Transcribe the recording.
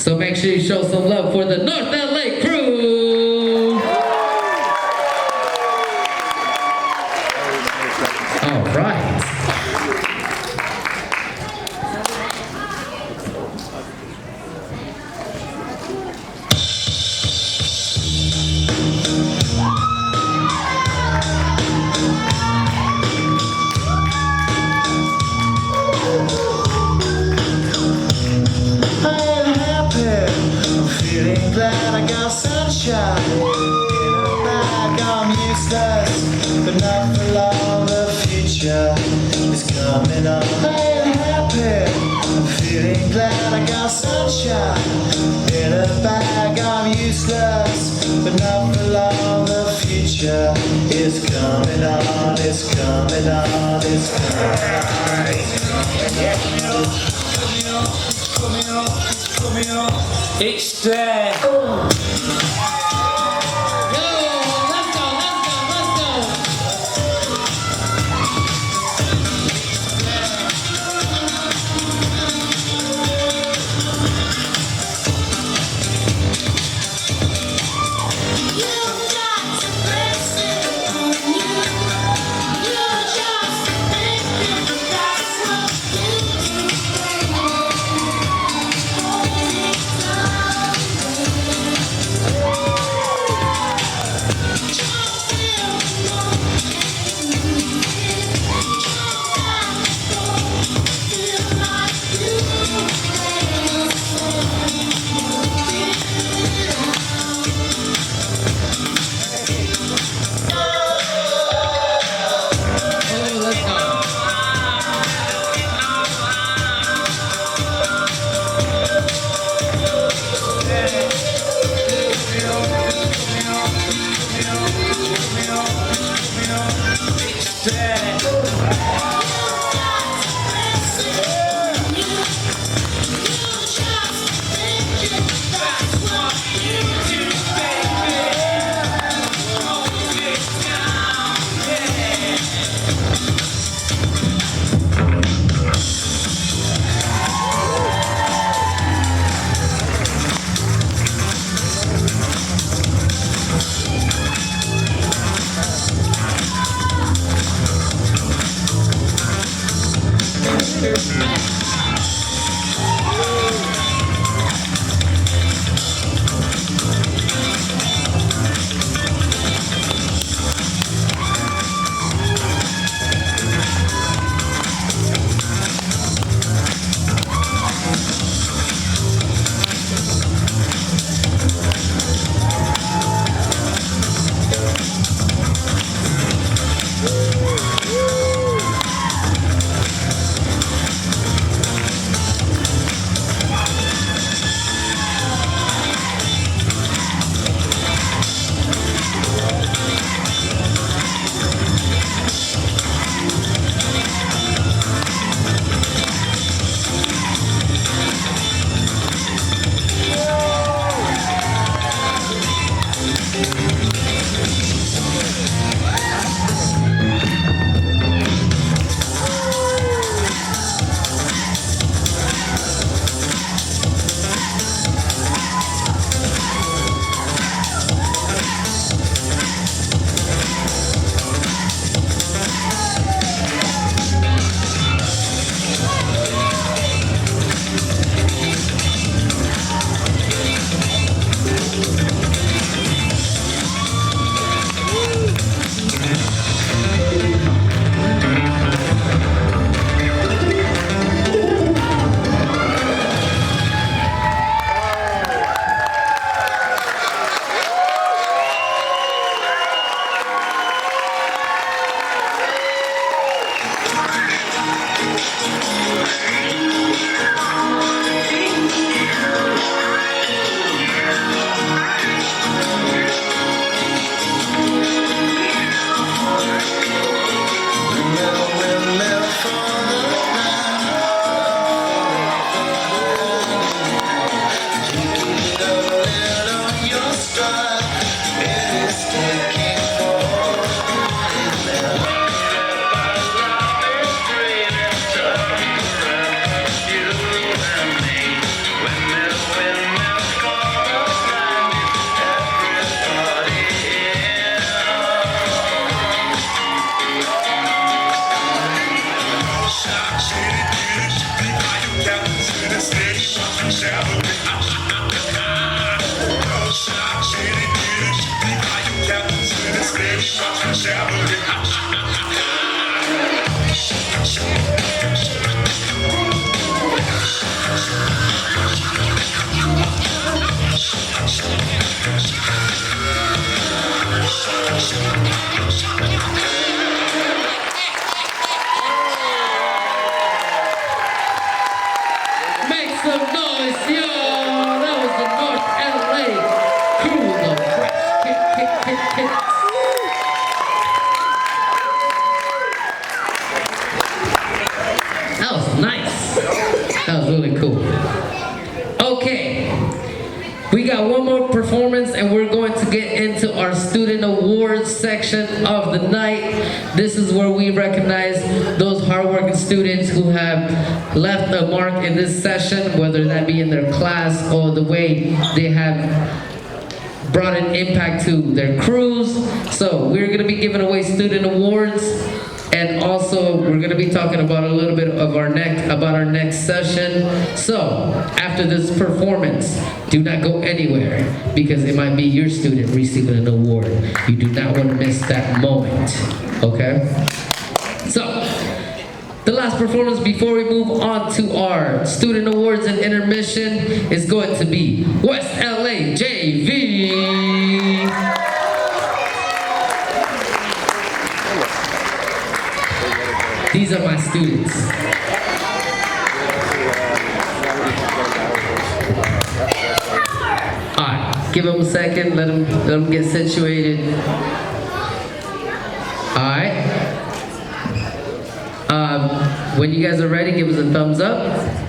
So make sure you show some love for the North LA crew. All right. Glad I got sunshine in a bag. I'm useless, but not for long. The future is coming on. I am happy. I'm feeling glad I got sunshine in a bag. I'm useless, but not for long. The future is coming on. It's coming on. It's coming on. It's coming on. Each day. Okay, we got one more performance and we're going to get into our student awards section of the night. This is where we recognize those hardworking students who have left a mark in this session, whether that be in their class or the way they have brought an impact to their crews. So we're gonna be giving away student awards, and also we're gonna be talking about a little bit of our next session. So after this performance, do not go anywhere because it might be your student receiving an award. You do not want to miss that moment, okay? So the last performance before we move on to our student awards and intermission is going to be West LA JV. These are my students. Alright, give them a second, let them get situated. Alright. When you guys are ready, give us a thumbs up.